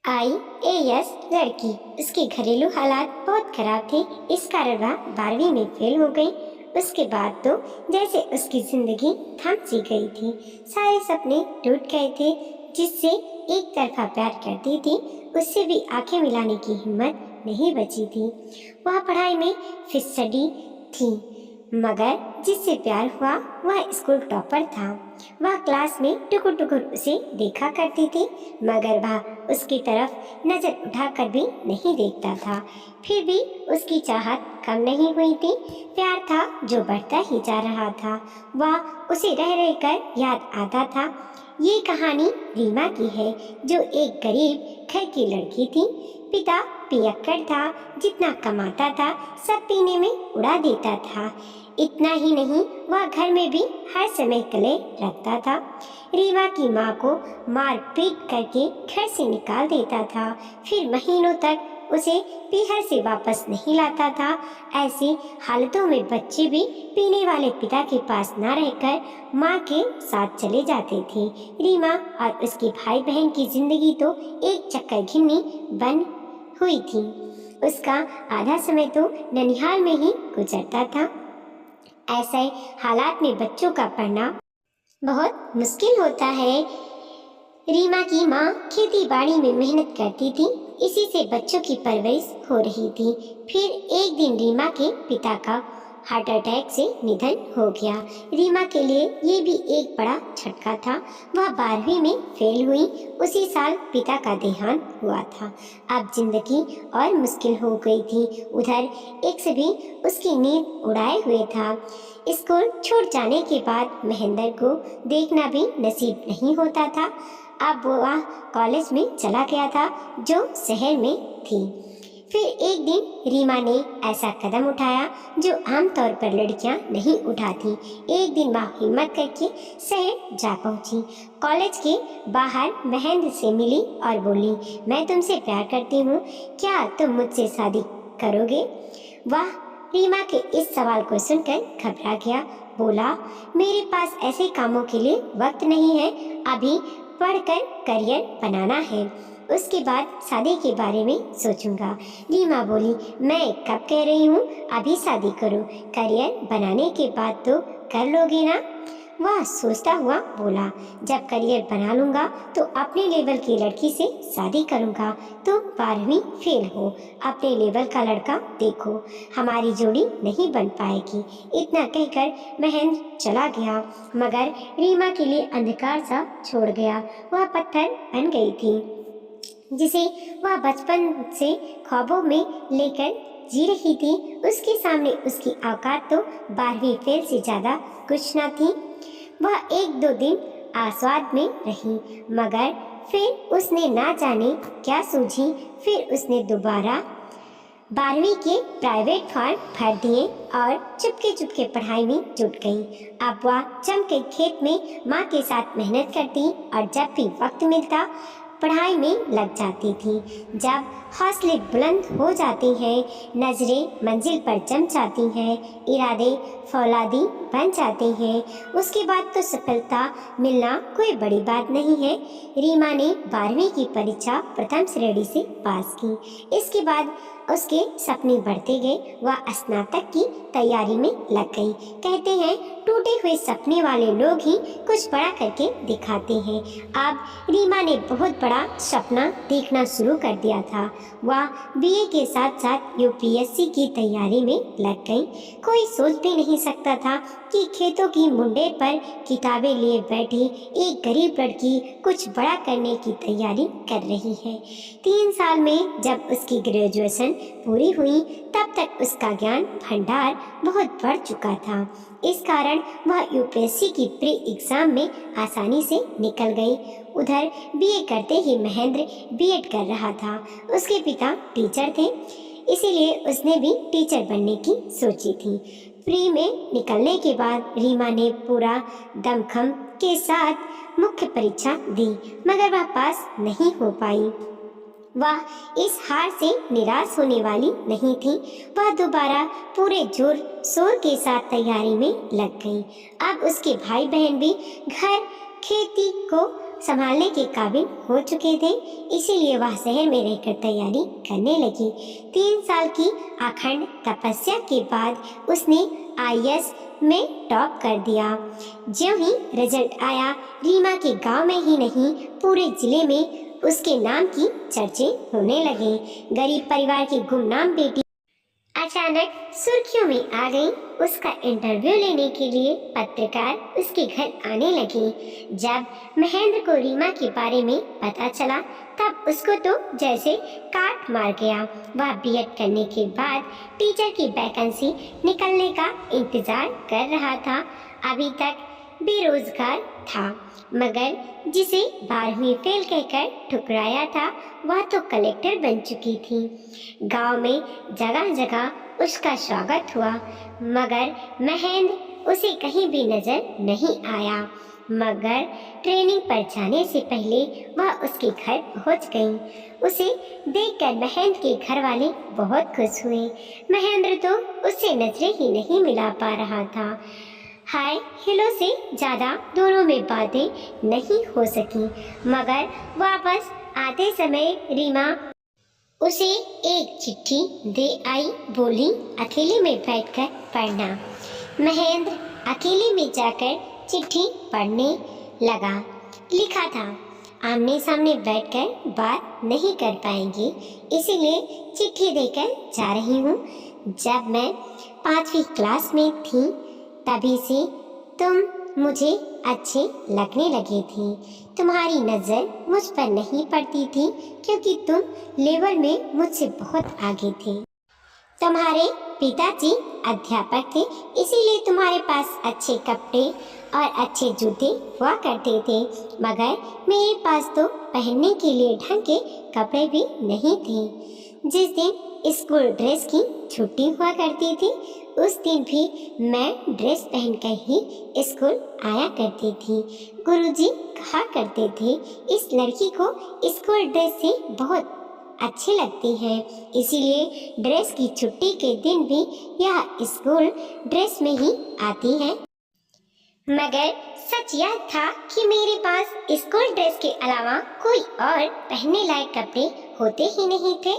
IAS लड़की। उसके घरेलू हालात बहुत खराब थे, इस कारण वह 12वीं में फेल हो गई। उसके बाद तो जैसे उसकी जिंदगी थम सी गई थी। सारे सपने टूट गए थे। जिससे एक तरफा प्यार करती थी, उससे भी आंखें मिलाने की हिम्मत नहीं बची थी। वह पढ़ाई में फिसडी थी, मगर जिससे प्यार हुआ वह स्कूल टॉपर था। वह क्लास में टुकुर टुकुर उसे देखा करती थी, मगर वह उसकी तरफ नजर उठाकर भी नहीं देखता था। फिर भी उसकी चाहत कम नहीं हुई थी। प्यार था जो बढ़ता ही जा रहा था। वह उसे रह रहकर याद आता था। ये कहानी रीमा की है, जो एक गरीब घर की लड़की थी। पिता पियक्कड़ था, जितना कमाता था सब पीने में उड़ा देता था। इतना ही नहीं, वह घर में भी हर समय कले रखता था। रीमा की माँ को मार पीट करके घर से निकाल देता था, फिर महीनों तक उसे पीहर से वापस नहीं लाता था। ऐसी हालतों में बच्चे भी पीने वाले पिता के पास न रहकर माँ के साथ चले जाते थे। रीमा और उसके भाई बहन की जिंदगी तो एक चक्कर घिन्नी बन हुई थी। उसका आधा समय तो ननिहाल में ही गुजरता था। ऐसे हालात में बच्चों का पढ़ना बहुत मुश्किल होता है। रीमा की माँ खेती बाड़ी में मेहनत करती थी, इसी से बच्चों की परवरिश हो रही थी। फिर एक दिन रीमा के पिता का हार्ट अटैक से निधन हो गया। रीमा के लिए ये भी एक बड़ा झटका था। वह 12वीं में फेल हुई। उसी साल पिता का देहांत हुआ था। अब जिंदगी और मुश्किल हो गई थी। उधर एक से भी उसकी नींद उड़ाए हुए था। स्कूल छूट जाने के बाद महेंद्र को देखना भी नसीब नहीं होता था। अब वह कॉलेज में चला गया था, जो शहर में थी। फिर एक दिन रीमा ने ऐसा कदम उठाया जो आमतौर पर लड़कियां नहीं उठाती। एक दिन वह हिम्मत करके शहर जा पहुंची। कॉलेज के बाहर महेंद्र से मिली और बोली, मैं तुमसे प्यार करती हूँ, क्या तुम मुझसे शादी करोगे? वह रीमा के इस सवाल को सुनकर घबरा गया। बोला, मेरे पास ऐसे कामों के लिए वक्त नहीं है, अभी पढ़कर करियर बनाना है, उसके बाद शादी के बारे में सोचूंगा। रीमा बोली, मैं कब कह रही हूँ अभी शादी करो, करियर बनाने के बाद तो कर लोगे ना? वह सोचता हुआ बोला, जब करियर बना लूंगा तो अपने लेवल की लड़की से शादी करूंगा। तुम 12वीं फेल हो, अपने लेवल का लड़का देखो, हमारी जोड़ी नहीं बन पाएगी। इतना कहकर महेंद्र चला गया, मगर रीमा के लिए अंधकार सा छोड़ गया। वह पत्थर बन गई थी, जिसे वह बचपन से ख्वाबों में लेकर जी रही थी। उसके सामने उसकी औकात तो 12वीं फेल से ज्यादा कुछ न थी। वह एक दो दिन आस्वाद में रही, मगर फिर उसने ना जाने क्या सूझी। फिर उसने दोबारा 12वीं के प्राइवेट फॉर्म भर दिए और चुपके चुपके पढ़ाई में जुट गई। अब वह जम के खेत में माँ के साथ मेहनत करती और जब भी वक्त मिलता पढ़ाई में लग जाती थी। जब हौसले बुलंद हो जाते हैं, नजरें मंजिल पर जम जाती हैं, इरादे फौलादी बन जाते हैं, उसके बाद तो सफलता मिलना कोई बड़ी बात नहीं है। रीमा ने 12वीं की परीक्षा प्रथम श्रेणी से पास की। इसके बाद उसके सपने बढ़ते गए। वह स्नातक की तैयारी में लग गई। कहते हैं टूटे हुए सपने वाले लोग ही कुछ बड़ा करके दिखाते हैं। अब रीमा ने बहुत बड़ा सपना देखना शुरू कर दिया था। वह बीए के साथ साथ यूपीएससी की तैयारी में लग गई। कोई सोच भी नहीं सकता था कि खेतों की मुंडे पर किताबें लिए बैठी एक गरीब लड़की कुछ बड़ा करने की तैयारी कर रही है। 3 साल में जब उसकी ग्रेजुएशन पूरी हुई, तब तक उसका ज्ञान भंडार बहुत बढ़ चुका था। इस कारण वह यूपीएससी की प्री एग्जाम में आसानी से निकल गई। उधर बीए करते ही महेंद्र बीएड कर रहा था। उसके पिता टीचर थे, इसीलिए उसने भी टीचर बनने की सोची थी। प्री में निकलने के बाद रीमा ने पूरा दमखम के साथ मुख्य परीक्षा दी, मगर वह पास नहीं हो पाई। वह इस हार से निराश होने वाली नहीं थी। वह दोबारा पूरे जोर शोर के साथ तैयारी में लग गई। अब उसके भाई बहन भी घर खेती को संभालने के काबिल हो चुके थे, इसीलिए वह शहर में रहकर तैयारी करने लगी। 3 साल की अखंड तपस्या के बाद उसने आईएएस में टॉप कर दिया। ज्यों ही रिजल्ट आया, रीमा के गांव में ही नहीं पूरे जिले में उसके नाम की चर्चे होने लगे। गरीब परिवार की गुमनाम बेटी अचानक सुर्खियों में आ गई। उसका इंटरव्यू लेने के लिए पत्रकार उसके घर आने लगे। जब महेंद्र को रीमा के बारे में पता चला तब उसको तो जैसे काट मार गया। वह बीएड करने के बाद टीचर की वैकेंसी निकलने का इंतजार कर रहा था। अभी तक बेरोजगार था, मगर जिसे 12वीं फेल कहकर ठुकराया था वह तो कलेक्टर बन चुकी थी। गांव में जगह जगह उसका स्वागत हुआ, मगर महेंद्र उसे कहीं भी नजर नहीं आया। मगर ट्रेनिंग पर जाने से पहले वह उसके घर पहुंच गई। उसे देखकर महेंद्र के घर वाले बहुत खुश हुए। महेंद्र तो उससे नजरें ही नहीं मिला पा रहा था। हाय हेलो से ज़्यादा दोनों में बातें नहीं हो सकी, मगर वापस आते समय रीमा उसे एक चिट्ठी दे आई। बोली, अकेले में बैठकर पढ़ना। महेंद्र अकेले में जाकर चिट्ठी पढ़ने लगा। लिखा था, आमने सामने बैठकर बात नहीं कर पाएंगे, इसीलिए चिट्ठी देकर जा रही हूँ। जब मैं 5वीं क्लास में थी तभी से तुम मुझे अच्छे लगने लगे थे। तुम्हारी नज़र मुझ पर नहीं पड़ती थी क्योंकि तुम लेवल में मुझसे बहुत आगे थे। तुम्हारे पिताजी अध्यापक थे, इसीलिए तुम्हारे पास अच्छे कपड़े और अच्छे जूते हुआ करते थे, मगर मेरे पास तो पहनने के लिए ढंग के कपड़े भी नहीं थे। जिस दिन स्कूल ड्रेस की छुट्टी हुआ करती थी उस दिन भी मैं ड्रेस पहनकर ही स्कूल आया करती थी। गुरुजी कहा करते थे, इस लड़की को स्कूल ड्रेस से बहुत अच्छी लगती है, इसीलिए ड्रेस की छुट्टी के दिन भी यह स्कूल ड्रेस में ही आती है। मगर सच यह था कि मेरे पास स्कूल ड्रेस के अलावा कोई और पहनने लायक कपड़े होते ही नहीं थे।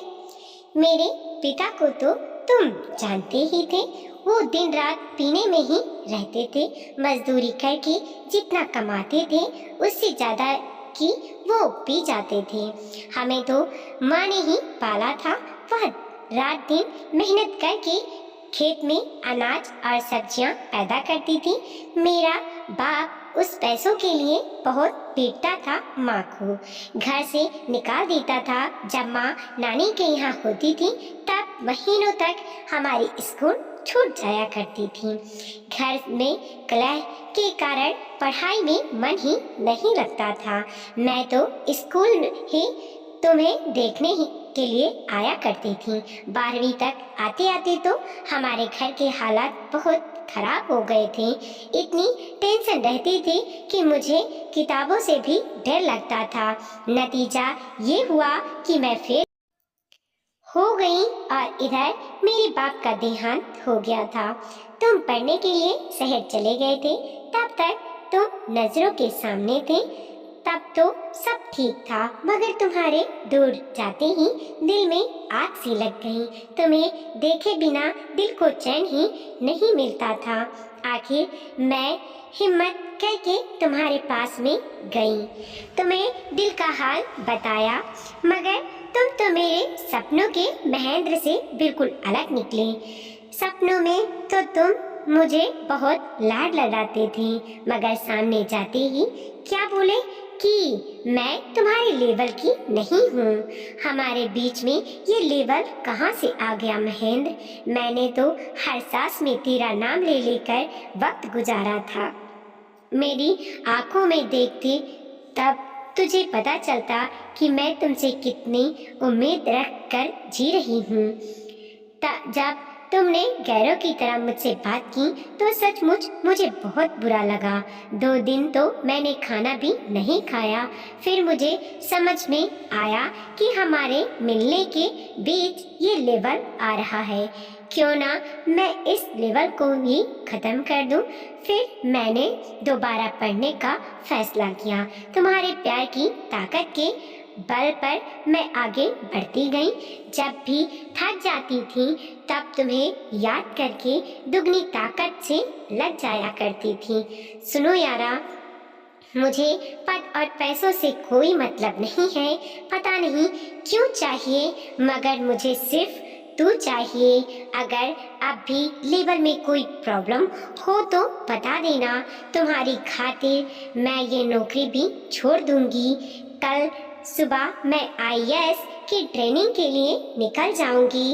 मेरे पिता को तो तुम जानते ही थे, वो दिन रात पीने में ही रहते थे। मजदूरी करके जितना कमाते थे उससे ज़्यादा कि वो पी जाते थे। हमें तो माँ ने ही पाला था। वह रात दिन मेहनत करके खेत में अनाज और सब्जियां पैदा करती थी। मेरा बाप उस पैसों के लिए बहुत पीटता था माँ को, घर से निकाल देता था। जब माँ नानी के यहाँ होती थी तब महीनों तक हमारी स्कूल छूट जाया करती थी। घर में कलह के कारण पढ़ाई में मन ही नहीं लगता था। मैं तो स्कूल ही तुम्हें देखने ही के लिए आया करती थी। 12वीं तक आते आते तो हमारे घर के हालात बहुत खराब हो गए थे। इतनी टेंशन रहती थी कि मुझे किताबों से भी डर लगता था। नतीजा ये हुआ कि मैं फेल हो गई और इधर मेरे बाप का देहांत हो गया था। तुम पढ़ने के लिए शहर चले गए थे, तब तक तुम नजरों के सामने थे, तब तो सब ठीक था, मगर तुम्हारे दूर जाते ही दिल में आग सी लग गई। तुम्हें देखे बिना दिल को चैन ही नहीं मिलता था। आखिर मैं हिम्मत करके तुम्हारे पास में गई, तुम्हें दिल का हाल बताया, मगर तुम तो मेरे सपनों के महेंद्र से बिल्कुल अलग निकले। सपनों में तो तुम मुझे बहुत लाड लड़ाते थे, मगर सामने जाते ही क्या बोले कि मैं तुम्हारे लेवल की नहीं हूँ। हमारे बीच में ये लेवल कहाँ से आ गया महेंद्र? मैंने तो हर सांस में तेरा नाम ले लेकर वक्त गुजारा था। मेरी आंखों में देखते तब तुझे पता चलता कि मैं तुमसे कितनी उम्मीद रख कर जी रही हूँ। जब तुमने गैरों की तरह मुझसे बात की तो सचमुच मुझे बहुत बुरा लगा। 2 दिन तो मैंने खाना भी नहीं खाया। फिर मुझे समझ में आया कि हमारे मिलने के बीच ये लेवल आ रहा है। क्यों ना मैं इस लेवल को ही खत्म कर दूं। फिर मैंने दोबारा पढ़ने का फैसला किया। तुम्हारे प्यार की ताकत के बल पर मैं आगे बढ़ती गई। जब भी थक जाती थी तब तुम्हें याद करके दुगनी ताकत से लग जाया करती थी। सुनो यारा, मुझे पद और पैसों से कोई मतलब नहीं है। पता नहीं क्यों चाहिए, मगर मुझे सिर्फ तू चाहिए। अगर अब भी लेबर में कोई प्रॉब्लम हो तो बता देना। तुम्हारी खातिर मैं ये नौकरी भी छोड़ दूंगी। कल सुबह मैं आईएएस की ट्रेनिंग के लिए निकल जाऊंगी।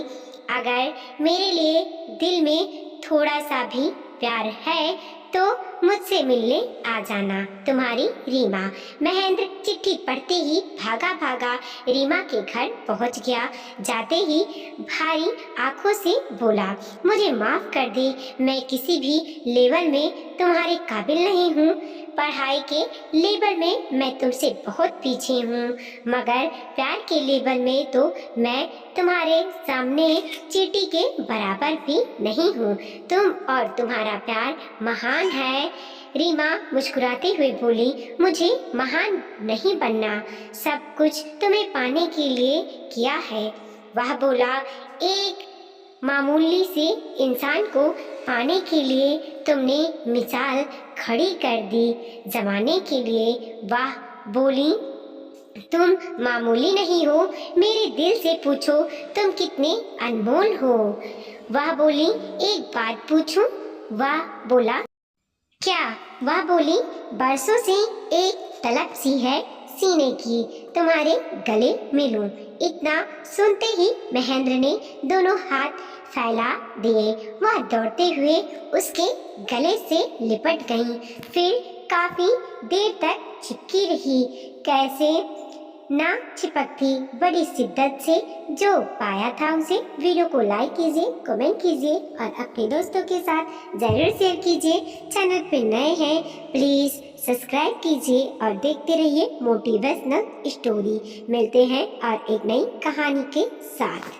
अगर मेरे लिए दिल में थोड़ा सा भी प्यार है तो मुझसे मिलने आ जाना। तुम्हारी रीमा। महेंद्र चिट्ठी पढ़ते ही भागा भागा रीमा के घर पहुंच गया। जाते ही भारी आंखों से बोला, मुझे माफ कर दे, मैं किसी भी लेवल में तुम्हारे काबिल नहीं हूँ। पढ़ाई के लेवल में मैं तुमसे बहुत पीछे हूँ, मगर प्यार के लेवल में तो मैं तुम्हारे सामने चींटी के बराबर भी नहीं हूँ। तुम और तुम्हारा प्यार महान है। रीमा मुस्कुराते हुए बोली, मुझे महान नहीं बनना, सब कुछ तुम्हें पाने के लिए किया है। वह बोला, एक मामूली से इंसान को पाने के लिए तुमने मिसाल खड़ी कर दी जमाने के लिए। वाह बोली, तुम मामूली नहीं हो। मेरे दिल से पूछो, तुम कितने अनमोल हो। वह बोली, एक बात पूछूं? वह बोला, क्या? वह बोली, बरसों से एक तलब सी है सीने की, तुम्हारे गले मिलूं। इतना सुनते ही महेंद्र ने दोनों हाथ फैला दिए। वह दौड़ते हुए उसके गले से लिपट गई। फिर काफी देर तक चिपकी रही। कैसे ना चिपकती, बड़ी शिद्दत से जो पाया था उसे। वीडियो को लाइक कीजिए, कमेंट कीजिए और अपने दोस्तों के साथ जरूर शेयर कीजिए। चैनल पे नए हैं प्लीज सब्सक्राइब कीजिए और देखते रहिए मोटिवेशनल स्टोरी। मिलते हैं और एक नई कहानी के साथ।